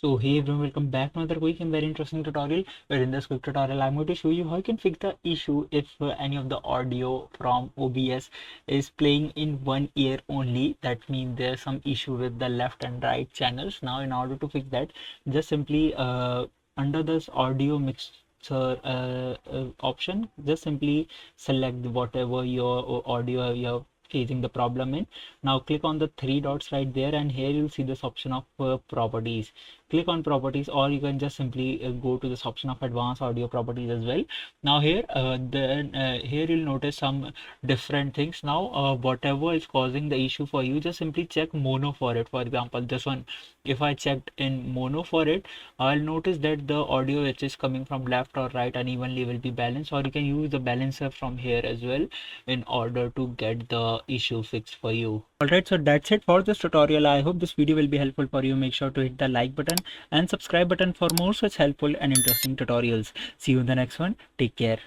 So hey everyone, welcome back to another quick and very interesting tutorial, where in this quick tutorial I'm going to show you how you can fix the issue if any of the audio from OBS is playing in one ear only. That means there's some issue with the left and right channels. Now in order to fix that, just simply under this audio mixer option, just simply select whatever your audio you're facing the problem in. Now click on the three dots right there, and here you'll see this option of properties. Click on properties, or you can just simply go to this option of advanced audio properties as well. Now here here you'll notice some different things. Now whatever is causing the issue for you, just simply check mono for it. For example, this one, if I checked in mono for it, I'll notice that the audio which is coming from left or right unevenly will be balanced, or you can use the balancer from here as well in order to get the issue fixed for you. Alright, so that's it for this tutorial. I hope this video will be helpful for you. Make sure to hit the like button and subscribe button for more such helpful and interesting tutorials. See you in the next one. Take care.